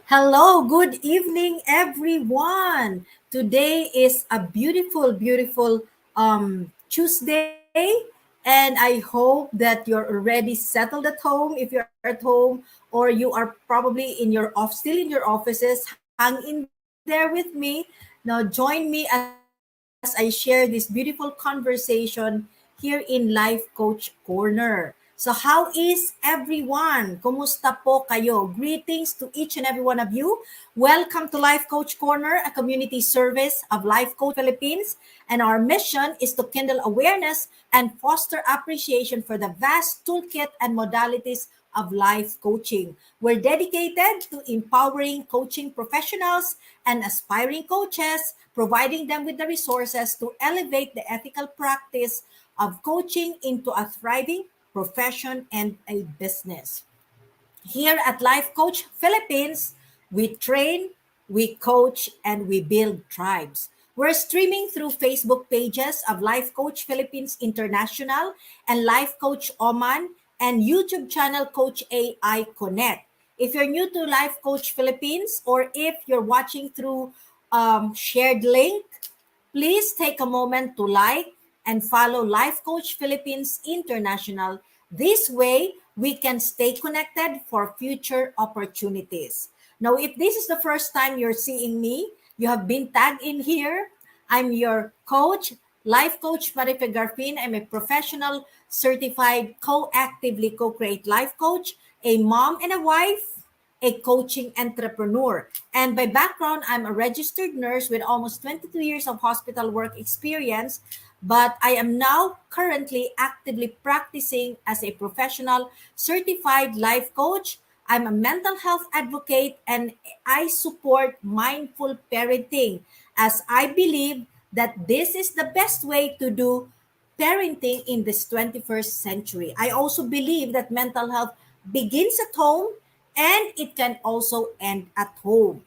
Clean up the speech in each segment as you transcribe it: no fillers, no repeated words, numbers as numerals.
Hello, good evening, everyone. Today is a beautiful Tuesday, and I hope that you're already settled at home if you're at home, or you are probably still in your offices. Hang in there with me. Now, join me as I share this beautiful conversation here in Life Coach Corner. So, how is everyone? Kumusta po kayo? Greetings to each and every one of you. Welcome to Life Coach Corner, a community service of Life Coach Philippines. And our mission is to kindle awareness and foster appreciation for the vast toolkit and modalities of life coaching. We're dedicated to empowering coaching professionals and aspiring coaches, providing them with the resources to elevate the ethical practice of coaching into a thriving profession and a business. Here at Life Coach Philippines, we train, we coach, and we build tribes. We're streaming through Facebook pages of Life Coach Philippines International and Life Coach Oman and YouTube channel Coach AI Connect. If you're new to Life Coach Philippines or if you're watching through shared link, please take a moment to like and follow Life Coach Philippines International. This way, we can stay connected for future opportunities. Now, if this is the first time you're seeing me, you have been tagged in here. I'm your coach, Life Coach Marife Garfin. I'm a professional certified co-actively co-create life coach, a mom and a wife, a coaching entrepreneur. And by background, I'm a registered nurse with almost 22 years of hospital work experience, but I am now currently actively practicing as a professional certified life coach. I'm a mental health advocate and I support mindful parenting as I believe that this is the best way to do parenting in this 21st century. I also believe that mental health begins at home and it can also end at home.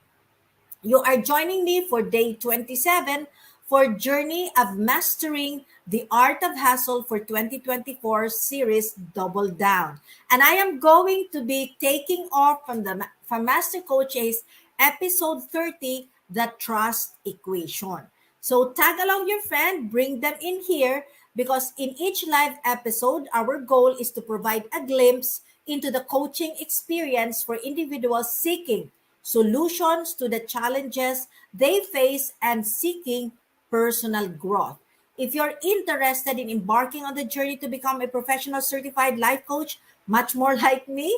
You are joining me for day 27 for Journey of Mastering the Art of Hustle for 2024 series Double Down. And I am going to be taking off from Master Coach's episode 30, the trust equation. So tag along your friend, bring them in here because in each live episode, our goal is to provide a glimpse into the coaching experience for individuals seeking solutions to the challenges they face and seeking personal growth. If you're interested in embarking on the journey to become a professional certified life coach, much more like me,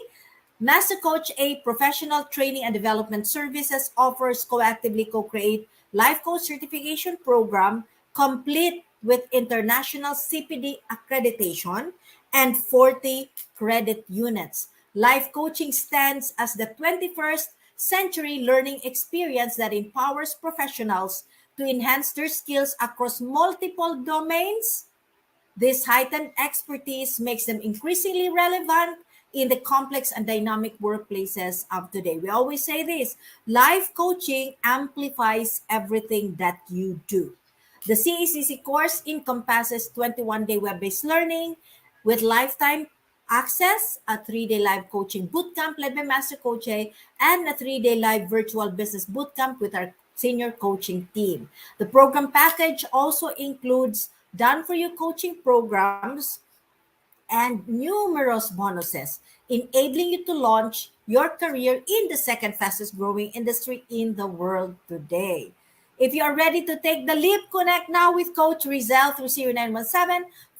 Master Coach, a professional training and development services, offers coactively co-create life coach certification program complete with international CPD accreditation and 40 credit units. Life coaching stands as the 21st century learning experience that empowers professionals to enhance their skills across multiple domains. This heightened expertise makes them increasingly relevant in the complex and dynamic workplaces of today. We always say this: life coaching amplifies everything that you do. The CACC course encompasses 21-day web-based learning with lifetime access, a 3-day live coaching bootcamp led by Master Coach A, and a 3-day live virtual business bootcamp with our senior coaching team. The program package also includes done for you coaching programs and numerous bonuses, enabling you to launch your career in the second fastest growing industry in the world today. If you are ready to take the leap, connect now with Coach Rizal through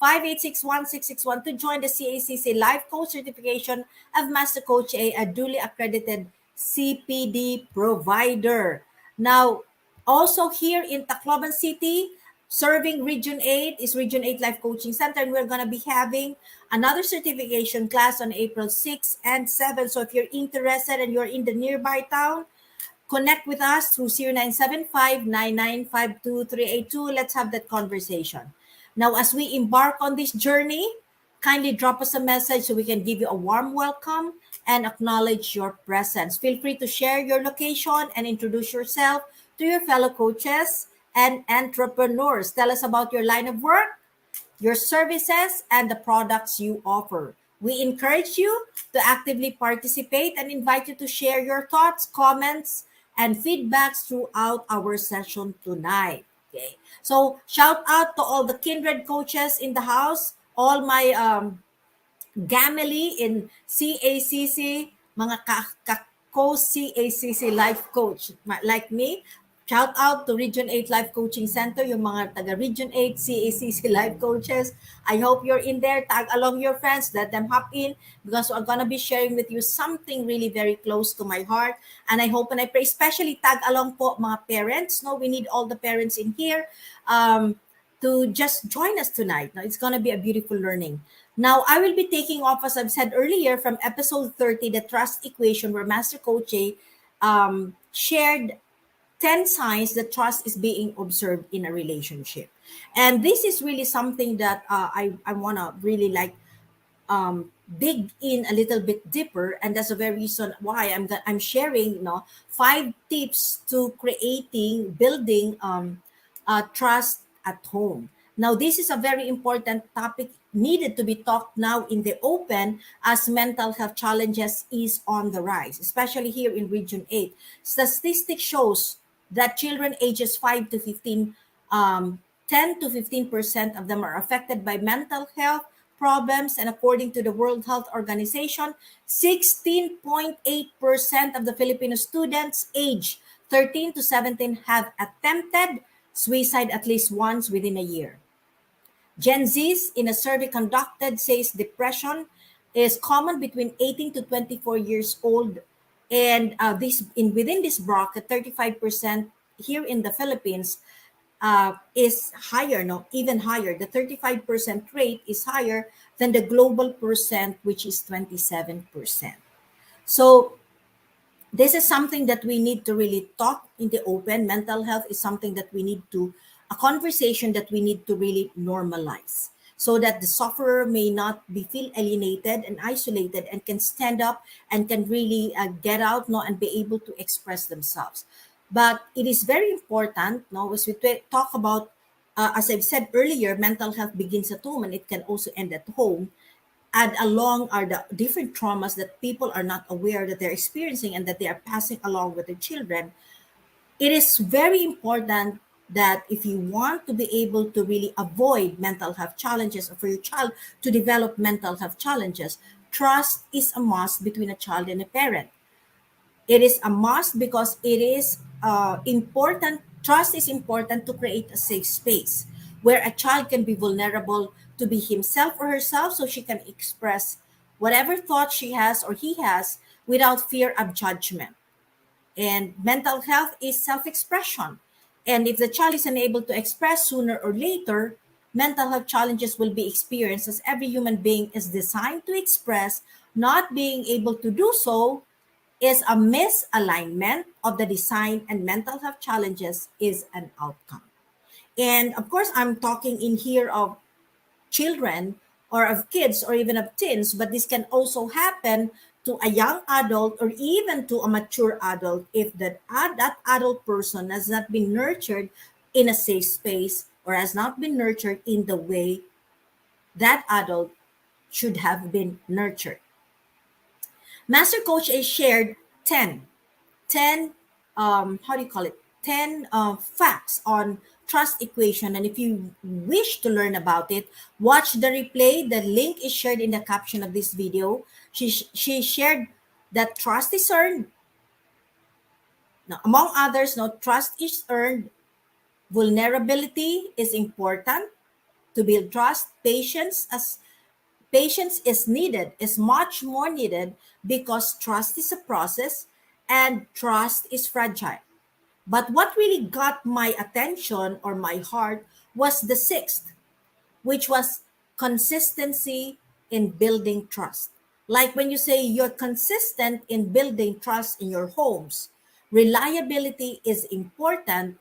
0917-586-1661 to join the CACC Life Coach Certification of Master Coach a duly accredited CPD provider. Now, also here in Tacloban City, serving Region 8 is Region 8 Life Coaching Center, and we're going to be having another certification class on April 6 and 7. So if you're interested and you're in the nearby town, connect with us through 0975-9952382. Let's have that conversation. Now, as we embark on this journey, kindly drop us a message so we can give you a warm welcome and acknowledge your presence. Feel free to share your location and introduce yourself to your fellow coaches and entrepreneurs. Tell us about your line of work, your services, and the products you offer. We encourage you to actively participate and invite you to share your thoughts, comments, and feedbacks throughout our session tonight. Okay. So shout out to all the kindred coaches in the house, all my Gamily in CACC, mga co-CACC life coach like me. Shout out to Region 8 Life Coaching Center, yung mga taga Region 8 CACC life coaches. I hope you're in there. Tag along your friends, let them hop in because I'm gonna be sharing with you something really very close to my heart. And I hope and I pray, especially tag along po mga parents. No, we need all the parents in here. To just join us tonight. Now, it's going to be a beautiful learning. Now, I will be taking off, as I've said earlier, from episode 30, the trust equation, where Master Coach shared 10 signs that trust is being observed in a relationship. And this is really something that I want to really like dig in a little bit deeper, and that's the very reason why I'm sharing, 5 tips to creating building trust at home. Now, this is a very important topic needed to be talked now in the open, as mental health challenges is on the rise, especially here in Region 8. Statistics shows that children ages 5 to 15, 10 to 15% of them are affected by mental health problems, and according to the World Health Organization, 16.8% of the Filipino students age 13 to 17 have attempted suicide at least once within a year. Gen Zs, in a survey conducted, says depression is common between 18 to 24 years old, and this in within this bracket, 35% here in the Philippines is higher, no, even higher. The 35% rate is higher than the global percent, which is 27%. So this is something that we need to really talk in the open. Mental health is something that we need to, a conversation that we need to really normalize, so that the sufferer may not be feel alienated and isolated and can stand up and can really get out, no, and be able to express themselves. But it is very important, no, as we talk about, as I've said earlier, mental health begins at home and it can also end at home. Add along are the different traumas that people are not aware that they're experiencing and that they are passing along with their children. It is very important that if you want to be able to really avoid mental health challenges, or for your child to develop mental health challenges, trust is a must between a child and a parent. It is a must because it is important. Trust is important to create a safe space where a child can be vulnerable to be himself or herself, so she can express whatever thought she has or he has without fear of judgment. And mental health is self expression. And if the child is unable to express sooner or later, mental health challenges will be experienced, as every human being is designed to express. Not being able to do so is a misalignment of the design, and mental health challenges is an outcome. And of course, I'm talking in here of children or of kids or even of teens, but this can also happen to a young adult or even to a mature adult if that adult person has not been nurtured in a safe space, or has not been nurtured in the way that adult should have been nurtured. Master Coach has shared 10 how do you call it, 10 facts on trust equation. And if you wish to learn about it, watch the replay. The link is shared in the caption of this video. She shared that trust is earned. Now, among others, no, trust is earned. Vulnerability is important to build trust. Patience is needed, is much more needed, because trust is a process and trust is fragile. But what really got my attention or my heart was the sixth, which was consistency in building trust. Like when you say you're consistent in building trust in your homes, reliability is important.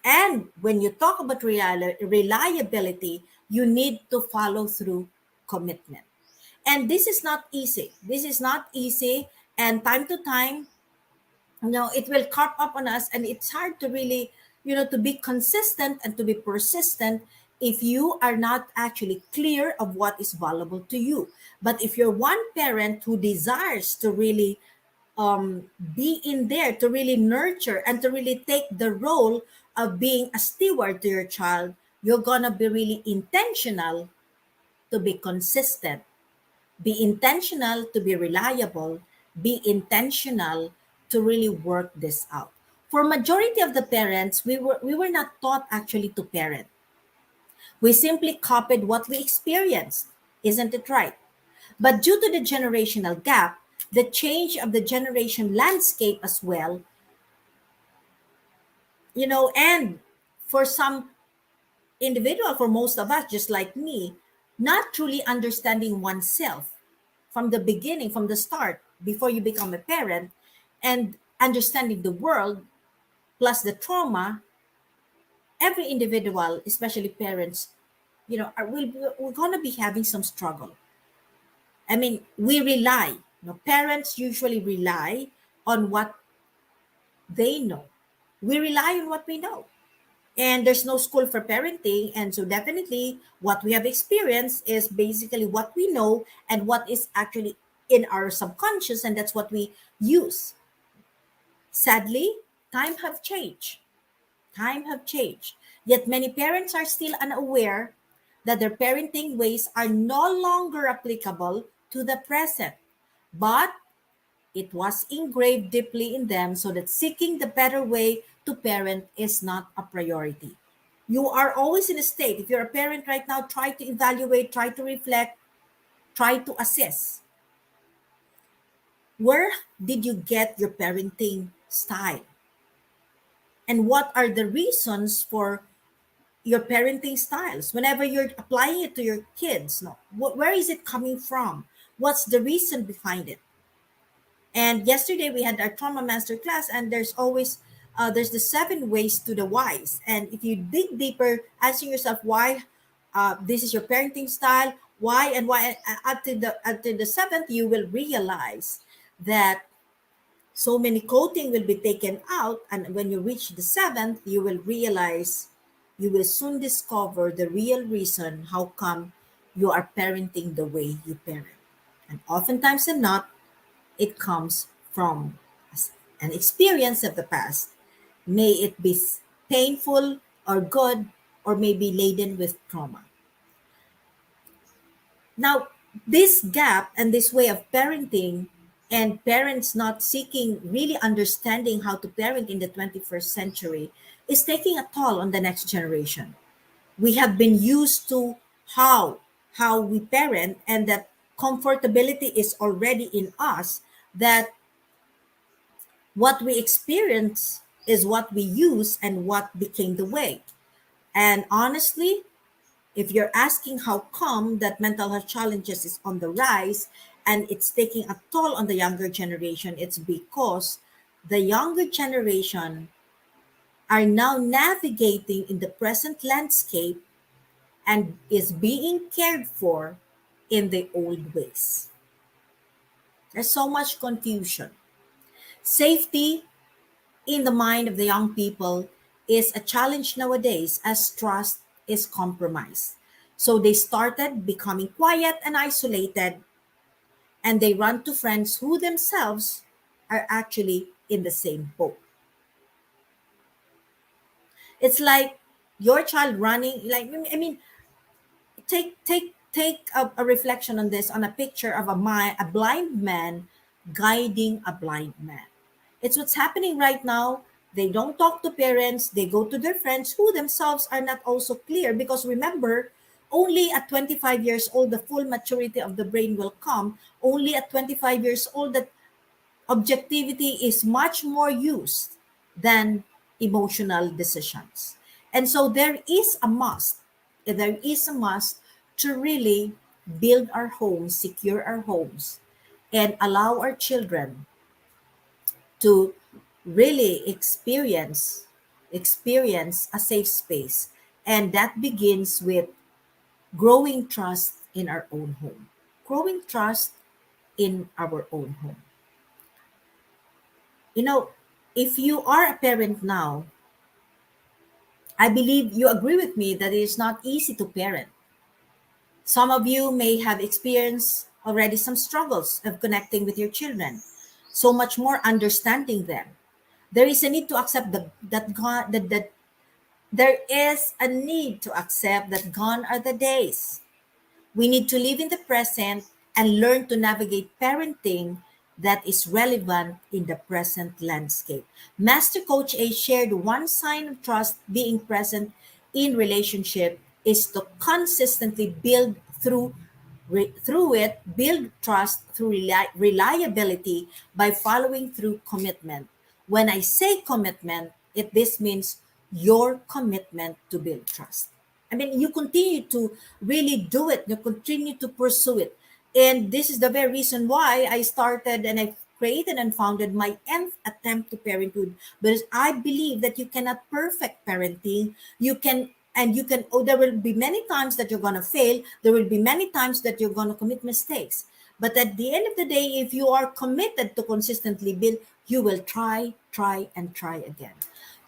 And when you talk about reliability, you need to follow through commitment. And this is not easy. This is not easy. And time to time, it will crop up on us, and it's hard to really, to be consistent and to be persistent if you are not actually clear of what is valuable to you. But if you're one parent who desires to really be in there, to really nurture and to really take the role of being a steward to your child, you're gonna be really intentional to be consistent, be intentional to be reliable, be intentional to really work this out. For majority of the parents, we were not taught actually to parent. We simply copied what we experienced. Isn't it right? But due to the generational gap, the change of the generation landscape as well, and for some individual, for most of us, just like me, not truly understanding oneself from the beginning, from the start, before you become a parent, and understanding the world plus the trauma, every individual, especially parents, we're going to be having some struggle. I mean, we rely, parents usually rely on what they know. We rely on what we know. And there's no school for parenting. And so, definitely, what we have experienced is basically what we know and what is actually in our subconscious, and that's what we use. Sadly, time have changed. Time have changed. Yet many parents are still unaware that their parenting ways are no longer applicable to the present. But it was engraved deeply in them so that seeking the better way to parent is not a priority. You are always in a state, if you're a parent right now, try to evaluate, try to reflect, try to assess. Where did you get your parenting style? And what are the reasons for your parenting styles? Whenever you're applying it to your kids, no, where is it coming from? What's the reason behind it? And yesterday we had our trauma master class, and there's the 7 ways to the whys. And if you dig deeper, asking yourself why this is your parenting style, why and why, until the seventh, you will realize that so many coating will be taken out, and when you reach the seventh, you will soon discover the real reason how come you are parenting the way you parent. And oftentimes than not, it comes from an experience of the past. May it be painful or good, or maybe laden with trauma. Now, this gap and this way of parenting, and parents not seeking really understanding how to parent in the 21st century, is taking a toll on the next generation. We have been used to how we parent, and that comfortability is already in us, that what we experience is what we use and what became the way. And honestly, if you're asking how come that mental health challenges is on the rise and it's taking a toll on the younger generation, it's because the younger generation are now navigating in the present landscape and is being cared for in the old ways. There's so much confusion. Safety in the mind of the young people is a challenge nowadays as trust is compromised. So they started becoming quiet and isolated, and they run to friends who themselves are actually in the same boat. It's like your child running, like, I mean, take a reflection on this, on a picture of a blind man guiding a blind man. It's what's happening right now. They don't talk to parents, they go to their friends who themselves are not also clear, because remember, only at 25 years old the full maturity of the brain will come. Only at 25 years old that objectivity is much more used than emotional decisions. And so there is a must to really build our homes, secure our homes, and allow our children to really experience a safe space. And that begins with growing trust in our own home. Growing trust in our own home. You know, if you are a parent now, I believe you agree with me that it is not easy to parent. Some of you may have experienced already some struggles of connecting with your children, so much more understanding them. There is a need to accept that there is a need to accept that gone are the days. We need to live in the present and learn to navigate parenting that is relevant in the present landscape. Master Coach A shared one sign of trust being present in relationship is to consistently build through it, build trust through reliability by following through commitment. When I say commitment, this means your commitment to build trust. I mean, you continue to really do it, you continue to pursue it. And this is the very reason why I started and I created and founded my nth attempt to parenthood. Because I believe that you cannot perfect parenting. You can, there will be many times that you're going to fail. There will be many times that you're going to commit mistakes. But at the end of the day, if you are committed to consistently build, you will and try again.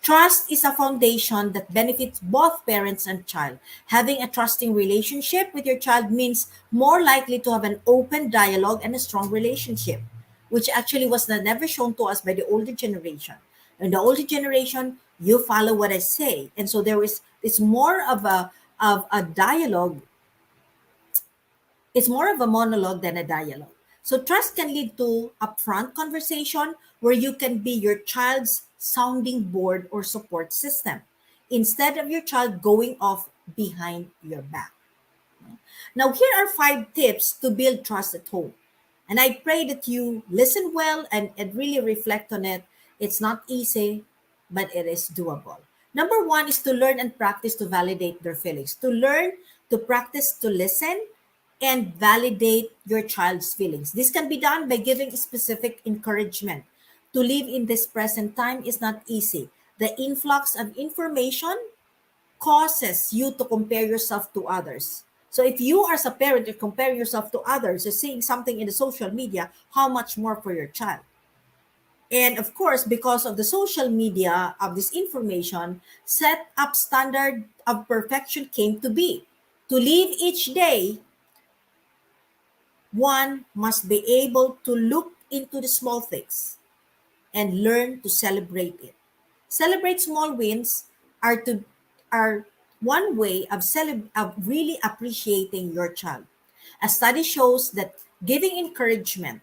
Trust is a foundation that benefits both parents and child. Having a trusting relationship with your child means more likely to have an open dialogue and a strong relationship, which actually was never shown to us by the older generation. In the older generation, you follow what I say. And so it's more of a dialogue, it's more of a monologue than a dialogue. So trust can lead to upfront conversation where you can be your child's sounding board or support system instead of your child going off behind your back. Now, here are 5 tips to build trust at home. And I pray that you listen well and really reflect on it. It's not easy, but it is doable. Number one is to learn and practice to validate their feelings. To learn, to practice to listen, and validate your child's feelings. This can be done by giving specific encouragement. To live in this present time is not easy. The influx of information causes you to compare yourself to others. So if you as a parent you compare yourself to others, you're seeing something in the social media, how much more for your child? And of course, because of the social media of this information, set up standard of perfection came to be. To live each day, one must be able to look into the small things and learn to celebrate it. Celebrate small wins are to are one way of really appreciating your child. A study shows that giving encouragement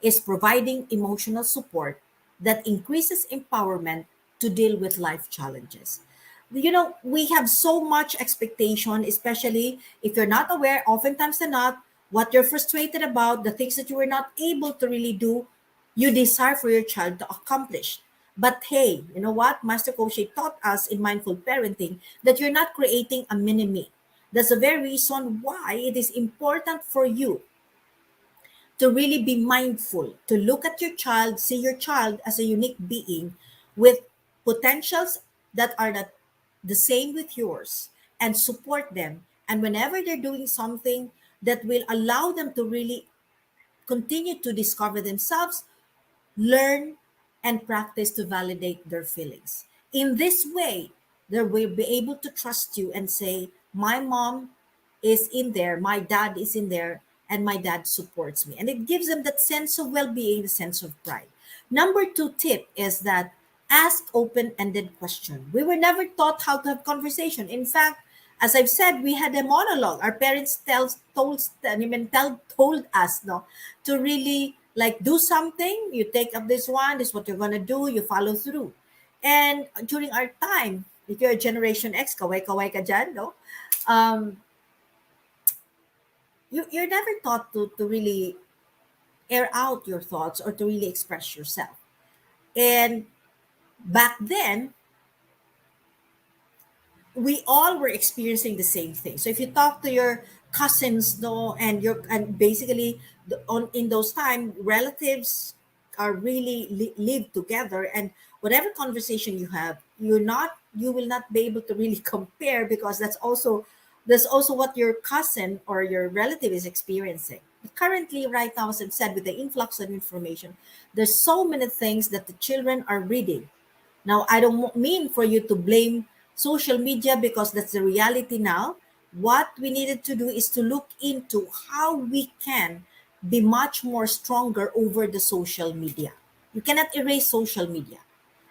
is providing emotional support that increases empowerment to deal with life challenges. We have so much expectation, especially if you're not aware, oftentimes than not, what you're frustrated about, the things that you were not able to really do, you desire for your child to accomplish. But hey, you know what? Master Koshi taught us in mindful parenting that you're not creating a mini me. That's the very reason why it is important for you to really be mindful, to look at your child, see your child as a unique being with potentials that are not the same with yours, and support them. And whenever they're doing something that will allow them to really continue to discover themselves, learn and practice to validate their feelings. In this way, they will be able to trust you and say, my mom is in there, my dad is in there, and my dad supports me. And it gives them that sense of well being, the sense of pride. Number 2 tip is that ask open ended question. We were never taught how to have conversation. In fact, as I've said, we had a monologue. Our parents told us no to really like do something. You take up this one. This is what you're gonna do. You follow through. And during our time, if you're a Generation X, kaway ka dyan, no? Um, you're never taught to really air out your thoughts or to really express yourself. And back then, we all were experiencing the same thing. So if you talk to your cousins, no, and basically in those time, relatives are really live together, and whatever conversation you have, you will not be able to really compare because that's also what your cousin or your relative is experiencing. But currently, right now, as I've said, with the influx of information, there's so many things that the children are reading. Now, I don't mean for you to blame social media because that's the reality now. What we needed to do is to look into how we can be much more stronger over the social media. You cannot erase social media.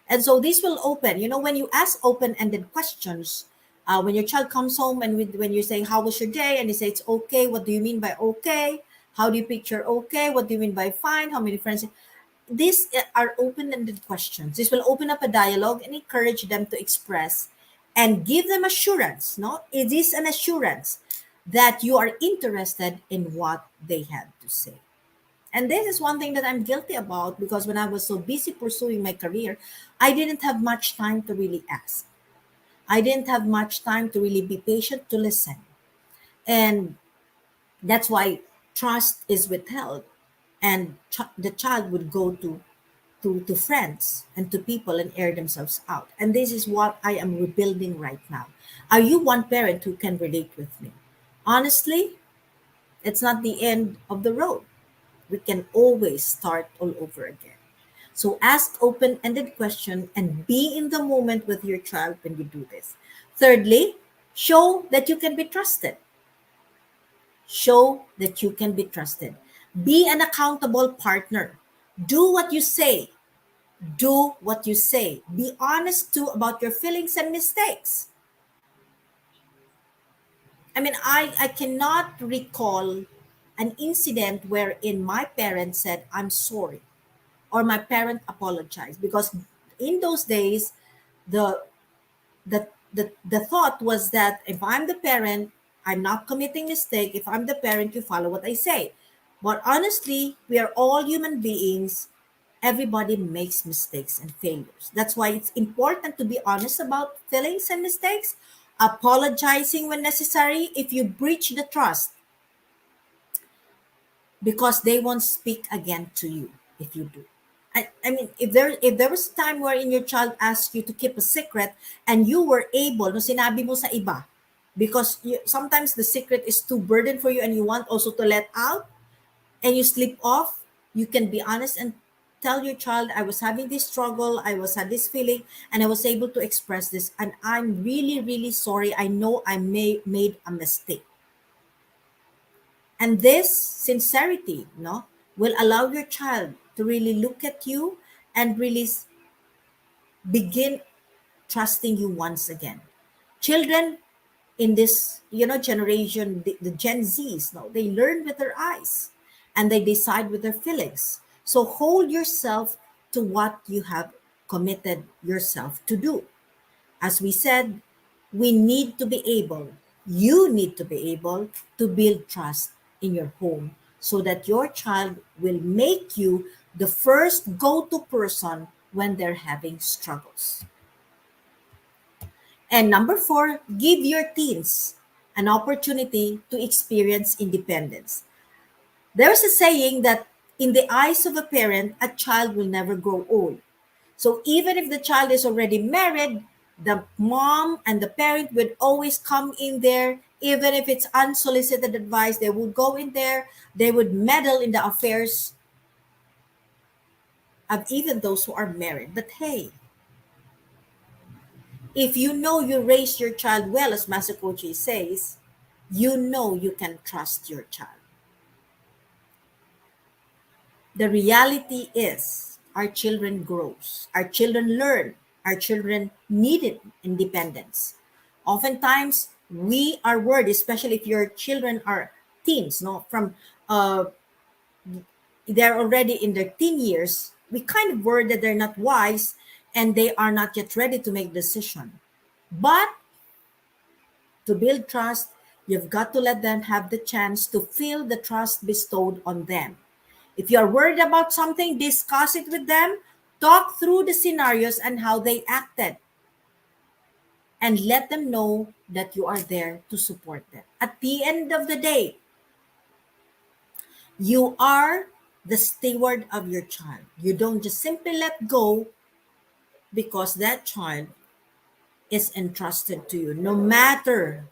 And so this will open, when you ask open ended questions, when your child comes home and when you say, how was your day? And they say, it's okay. What do you mean by okay? How do you picture okay? What do you mean by fine? How many friends? These are open ended questions. This will open up a dialogue and encourage them to express and give them assurance. No, it is an assurance that you are interested in what they have to say. And this is one thing that I'm guilty about because when I was so busy pursuing my career, I didn't have much time to really ask. I didn't have much time to really be patient to listen. And that's why trust is withheld. And the child would go to friends and to people and air themselves out. And this is what I am rebuilding right now. Are you one parent who can relate with me? Honestly, it's not the end of the road. We can always start all over again. So ask open-ended questions and be in the moment with your child when you do this. Thirdly, show that you can be trusted. Show that you can be trusted. Be an accountable partner. Do what you say. Do what you say. Be honest too about your feelings and mistakes. I mean, I cannot recall an incident wherein my parents said, I'm sorry, or my parent apologized. Because in those days, the the thought was that if I'm the parent, I'm not committing mistake. If I'm the parent, you follow what I say. But honestly, we are all human beings. Everybody makes mistakes and failures. That's why it's important to be honest about feelings and mistakes, apologizing when necessary if you breach the trust, because they won't speak again to you if you do. I mean, if there was a time wherein your child asked you to keep a secret and you were able, no, sinabi mo sa iba, because sometimes the secret is too burden for you and you want also to let out and you slip off, you can be honest and tell your child, I was having this struggle, I was had this feeling, and I was able to express this, and I'm really, really sorry. I know I made a mistake. And this sincerity, no, will allow your child to really look at you and really begin trusting you once again. Children in this, generation, the Gen Zs, no, they learn with their eyes and they decide with their feelings. So hold yourself to what you have committed yourself to do. As we said, we need to be able, you need to be able to build trust in your home so that your child will make you the first go to person when they're having struggles. And number four, give your teens an opportunity to experience independence. There's a saying that in the eyes of a parent, a child will never grow old. So even if the child is already married, the mom and the parent would always come in there, even if it's unsolicited advice, they would go in there, they would meddle in the affairs of even those who are married. But hey, if you know you raised your child well, as Masakochi says, you know you can trust your child. The reality is our children grows, our children learn, our children needed independence. Oftentimes we are worried, especially if your children are teens, no, from uh they're already in their teen years, we kind of worry that they're not wise and they are not yet ready to make decision. But to build trust, you've got to let them have the chance to feel the trust bestowed on them. If you're worried about something, discuss it with them, talk through the scenarios and how they acted, and let them know that you are there to support them. At the end of the day, you are the steward of your child. You don't just simply let go because that child is entrusted to you. No matter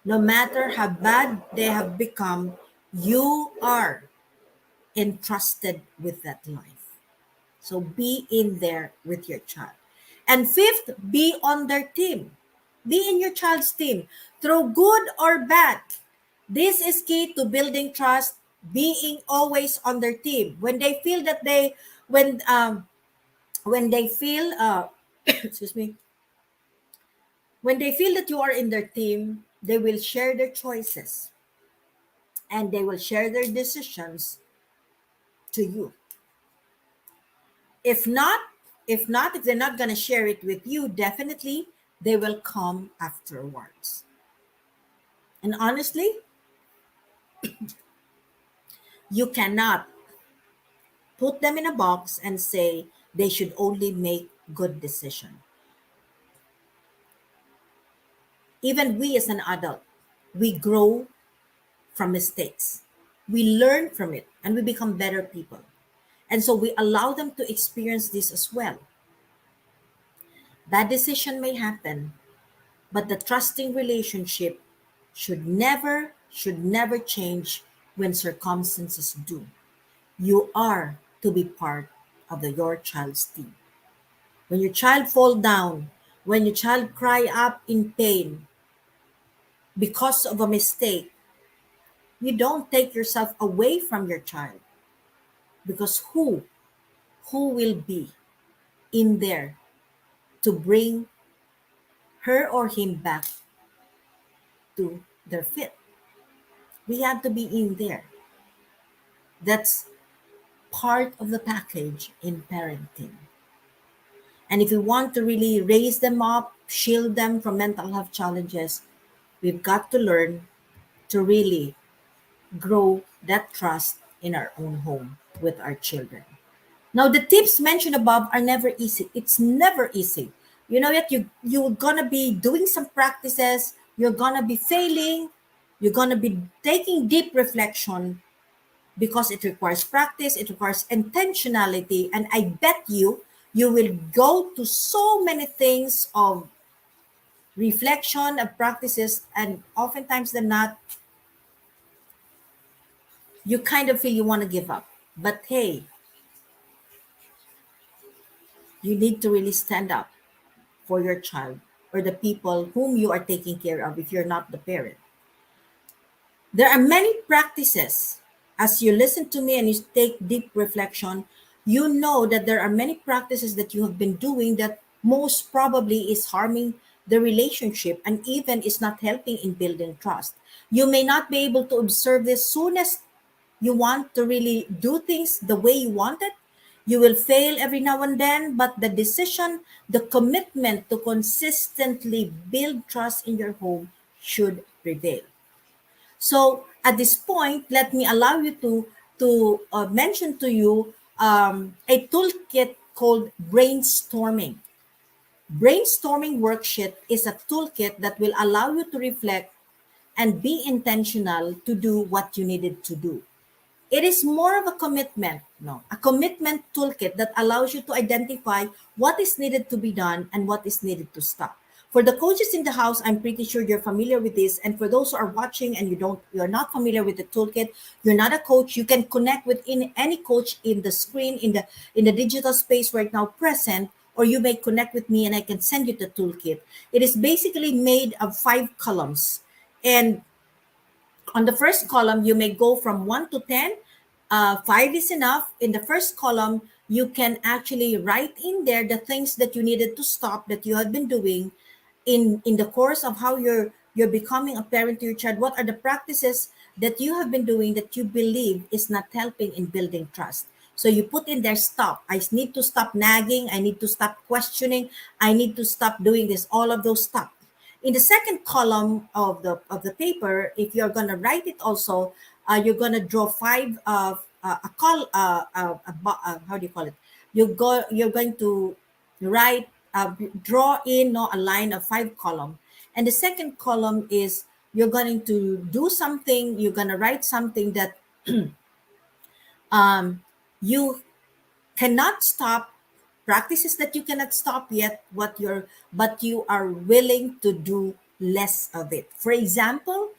how bad they have become, you are entrusted with that life. So be in there with your child. And fifth, be on their team. Be in your child's team, through good or bad. This is key to building trust, being always on their team. When they feel that when they feel excuse me, when they feel that you are in their team, they will share their choices and they will share their decisions to you. If not, if they're not going to share it with you, definitely they will come afterwards. And honestly, you cannot put them in a box and say they should only make good decision. Even we as an adult, we grow from mistakes. We learn from it and we become better people. And so we allow them to experience this as well. Bad decision may happen, but the trusting relationship should never change when circumstances do. You are to be part of your child's team. When your child fall down, when your child cry up in pain because of a mistake, you don't take yourself away from your child, because who will be in there to bring her or him back to their feet? We have to be in there. That's part of the package in parenting. And if we want to really raise them up, shield them from mental health challenges, we've got to learn to really grow that trust in our own home with our children. Now, the tips mentioned above are never easy. It's never easy. You know that you're gonna be doing some practices, you're gonna be failing, you're gonna be taking deep reflection, because it requires practice, it requires intentionality, and I bet you will go to so many things of reflection of practices, and oftentimes than not, you kind of feel you want to give up. But hey, you need to really stand up for your child or the people whom you are taking care of if you're not the parent. There are many practices. As you listen to me and you take deep reflection, you know that there are many practices that you have been doing that most probably is harming the relationship and even is not helping in building trust. You may not be able to observe this soon as you want to really do things the way you want it. You will fail every now and then, but the decision, the commitment to consistently build trust in your home should prevail. So at this point, let me allow you to mention to you a toolkit called brainstorming. Brainstorming worksheet is a toolkit that will allow you to reflect and be intentional to do what you needed to do. It is more of a commitment, no, a commitment toolkit that allows you to identify what is needed to be done and what is needed to stop. For the coaches in the house, I'm pretty sure you're familiar with this. And for those who are watching and you're not familiar with the toolkit, you're not a coach, you can connect with any coach in the screen, in the digital space right now present, or you may connect with me and I can send you the toolkit. It is basically made of 5 columns. And on the first column, you may go from 1 to 10. 5 is enough. In the first column, you can actually write in there the things that you needed to stop that you had been doing in the course of how you're becoming a parent to your child. What are the practices that you have been doing that you believe is not helping in building trust? So you put in there, stop. I need to stop nagging. I need to stop questioning. I need to stop doing this. All of those stop. In the second column of the paper, if you're going to write it also, you're going to draw five a call how do you call it, you're going to write draw in, no, a line of 5 column. And the second column is you're going to do something, you're going to write something that you cannot stop, practices that you cannot stop yet, but you are willing to do less of it. For example,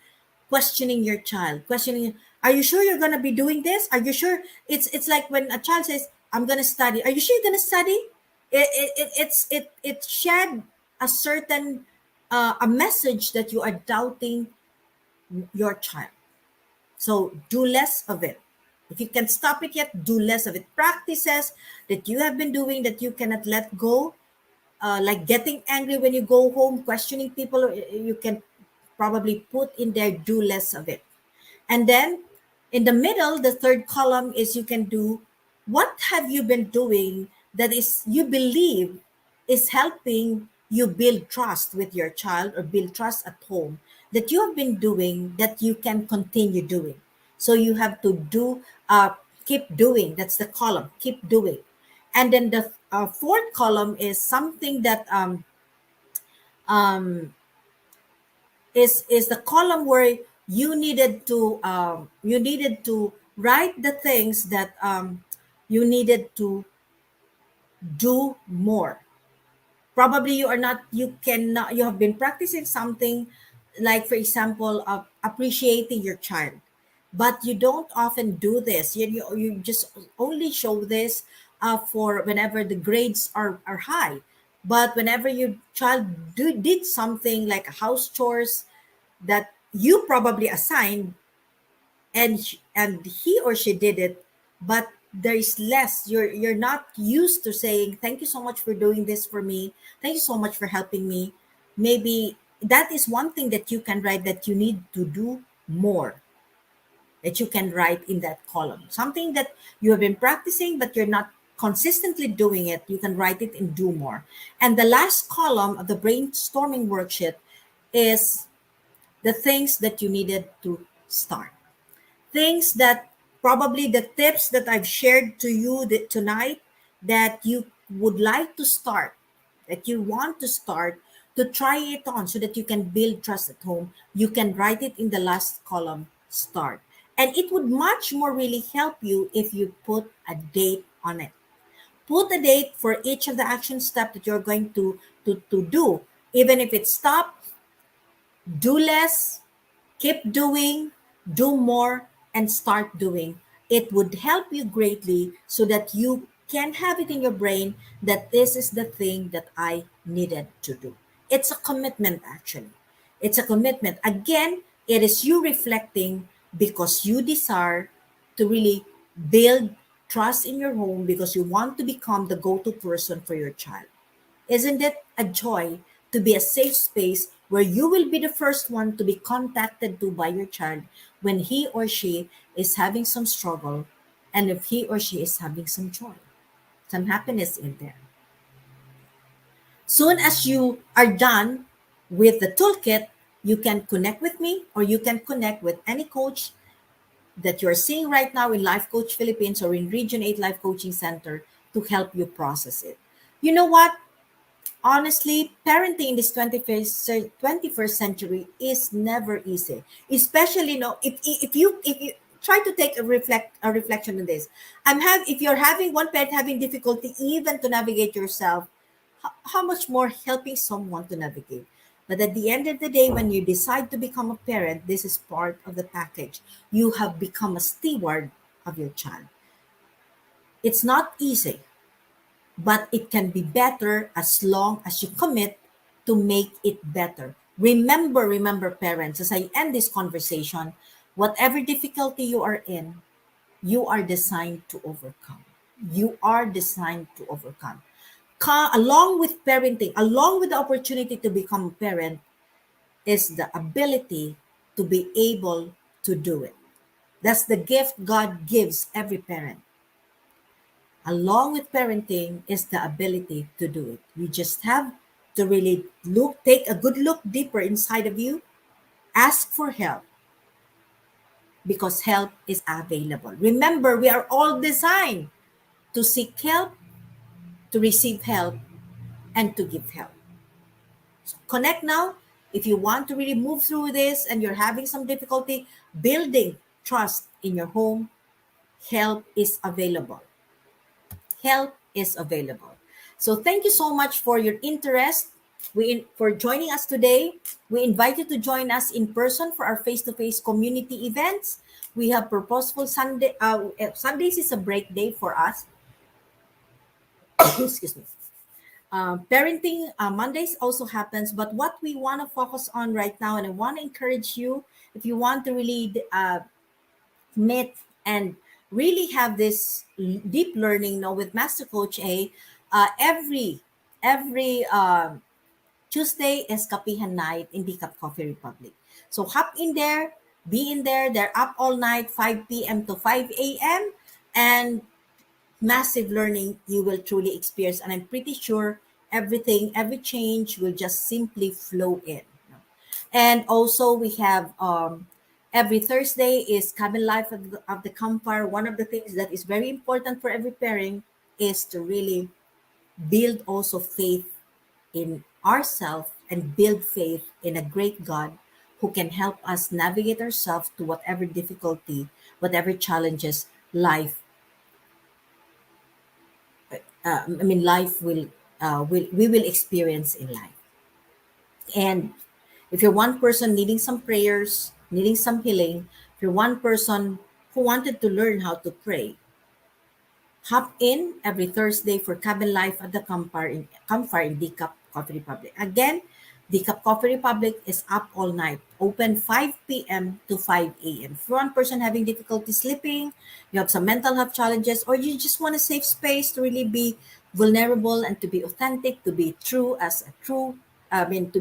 questioning your child, questioning, are you sure you're going to be doing this? Are you sure? It's like when a child says, I'm going to study, are you sure you're going to study? It shed a certain a message that you are doubting your child. So do less of it. If you can stop it yet, do less of it. Practices that you have been doing that you cannot let go, like getting angry when you go home, questioning people, you can probably put in there, do less of it. And then in the middle, the third column is you can do what have you been doing that is you believe is helping you build trust with your child or build trust at home that you have been doing that you can continue doing. So you have to do, keep doing. That's the column, keep doing. And then the fourth column is something that um, is the column where you needed to write the things that you needed to do more. Probably you are not, you cannot, you have been practicing something, like for example, appreciating your child, but you don't often do this. You just only show this for whenever the grades are high. But whenever your child did something like a house chores that you probably assigned, and he or she did it, but there is less, you're not used to saying thank you so much for doing this for me, thank you so much for helping me. Maybe that is one thing that you can write, that you need to do more, that you can write in that column, something that you have been practicing but you're not consistently doing it, you can write it and do more. And the last column of the brainstorming worksheet is the things that you needed to start, things that probably the tips that I've shared to you tonight that you would like to start, that you want to start, to try it on so that you can build trust at home. You can write it in the last column, start. And it would much more really help you if you put a date on it. Put a date for each of the action steps that you're going to do. Even if it's stop, do less, keep doing, do more, and start doing. It would help you greatly so that you can have it in your brain that this is the thing that I needed to do. It's a commitment, actually. It's a commitment. Again, it is you reflecting because you desire to really build trust in your home because you want to become the go to person for your child. Isn't it a joy to be a safe space where you will be the first one to be contacted to by your child when he or she is having some struggle, and if he or she is having some joy, some happiness in there? Soon as you are done with the toolkit, you can connect with me or you can connect with any coach that you're seeing right now in Life Coach Philippines or in Region 8 Life Coaching Center to help you process it. You know what? Honestly, parenting in this 21st century is never easy. Especially, if you try to take a reflection on this. If you're having one parent having difficulty even to navigate yourself, how much more helping someone to navigate? But at the end of the day, when you decide to become a parent, this is part of the package. You have become a steward of your child. It's not easy, but it can be better as long as you commit to make it better. Remember, parents, as I end this conversation, whatever difficulty you are in, you are designed to overcome. You are designed to overcome. Along with parenting, along with the opportunity to become a parent, is the ability to be able to do it. That's the gift God gives every parent. Along with parenting is the ability to do it. You just have to really take a good look deeper inside of you, ask for help because help is available. Remember, we are all designed to seek help, to receive help, and to give help. So connect now. If you want to really move through this and you're having some difficulty building trust in your home, help is available. Help is available. So thank you so much for your interest. For joining us today. We invite you to join us in person for our face-to-face community events. We have Purposeful Sunday. Sundays is a break day for us. Excuse me. Parenting Mondays also happens, but what we want to focus on right now, and I want to encourage you, if you want to really meet and really have this deep learning, with Master Coach A, every Tuesday is Kapihan Night in the Cup Coffee Republic. So hop in there, be in there. They're up all night, 5 p.m. to 5 a.m. And massive learning you will truly experience. And I'm pretty sure every change will just simply flow in. And also we have every Thursday is cabin life of the campfire. One of the things that is very important for every parent is to really build also faith in ourselves and build faith in a great God who can help us navigate ourselves to whatever difficulty, whatever challenges life will we will experience in life. And if you're one person needing some prayers, needing some healing, if you're one person who wanted to learn how to pray, hop in every Thursday for Cabin Life at the Campfire in Decaf Coffee Republic. Again, Decaf Coffee Republic is up all night, open 5 p.m. to 5 a.m. If you're one person having difficulty sleeping, you have some mental health challenges, or you just want a safe space to really be vulnerable and to be authentic, to be to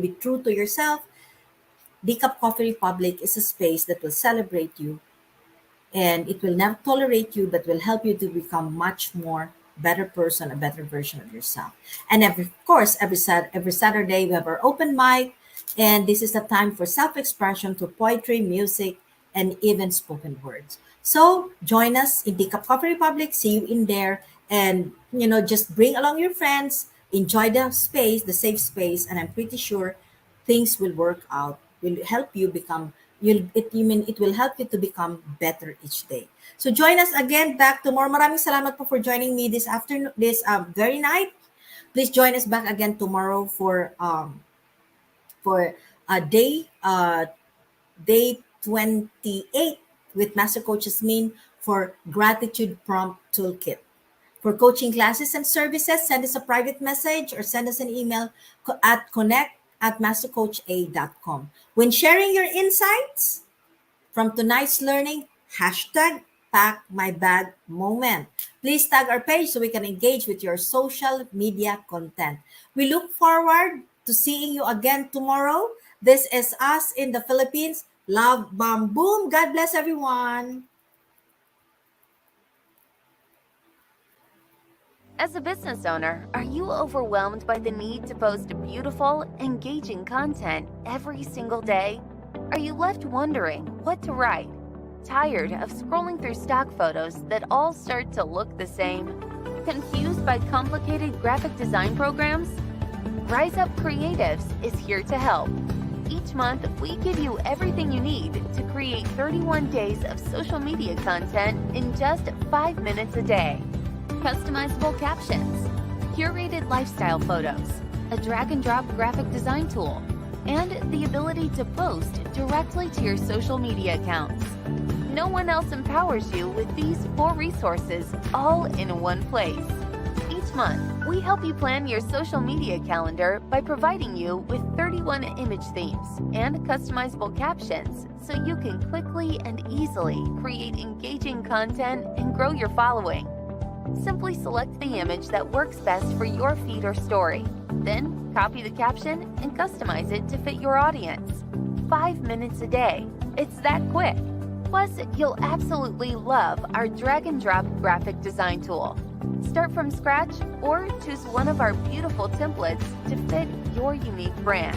be true to yourself, Decaf Coffee Republic is a space that will celebrate you, and it will never tolerate you but will help you to become much more better person, a better version of yourself. And of course, every Saturday we have our open mic, and this is the time for self-expression through poetry, music, and even spoken words. So join us in the Coffee Republic. See you in there, and just bring along your friends. Enjoy the space, the safe space, and I'm pretty sure things will work out. Will help you become. It will help you to become better each day. So join us again back tomorrow. Maraming salamat po for joining me this afternoon, this very night. Please join us back again tomorrow for a day 28 with Master Coach Jasmine for Gratitude Prompt Toolkit. For coaching classes and services, send us a private message or send us an email at connect@mastercoacha.com. When sharing your insights from tonight's learning, hashtag pack my bag moment. Please tag our page so we can engage with your social media content. We look forward to seeing you again tomorrow. This is us in the Philippines. Love, bam, boom. God bless everyone. As a business owner, are you overwhelmed by the need to post beautiful, engaging content every single day? Are you left wondering what to write? Tired of scrolling through stock photos that all start to look the same? Confused by complicated graphic design programs? Rise Up Creatives is here to help. Each month, we give you everything you need to create 31 days of social media content in just 5 minutes a day. Customizable captions, curated lifestyle photos, a drag-and-drop graphic design tool, and the ability to post directly to your social media accounts. No one else empowers you with these 4 resources all in one place. Each month, we help you plan your social media calendar by providing you with 31 image themes and customizable captions so you can quickly and easily create engaging content and grow your following. Simply select the image that works best for your feed or story. Then, copy the caption and customize it to fit your audience. 5 minutes a day. It's that quick. Plus, you'll absolutely love our drag-and-drop graphic design tool. Start from scratch or choose one of our beautiful templates to fit your unique brand.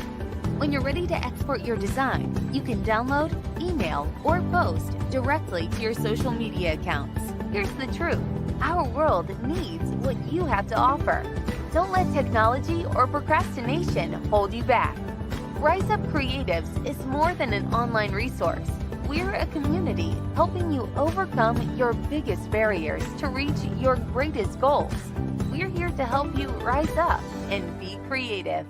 When you're ready to export your design, you can download, email, or post directly to your social media accounts. Here's the truth. Our world needs what you have to offer. Don't let technology or procrastination hold you back. Rise Up Creatives is more than an online resource. We're a community helping you overcome your biggest barriers to reach your greatest goals. We're here to help you rise up and be creative.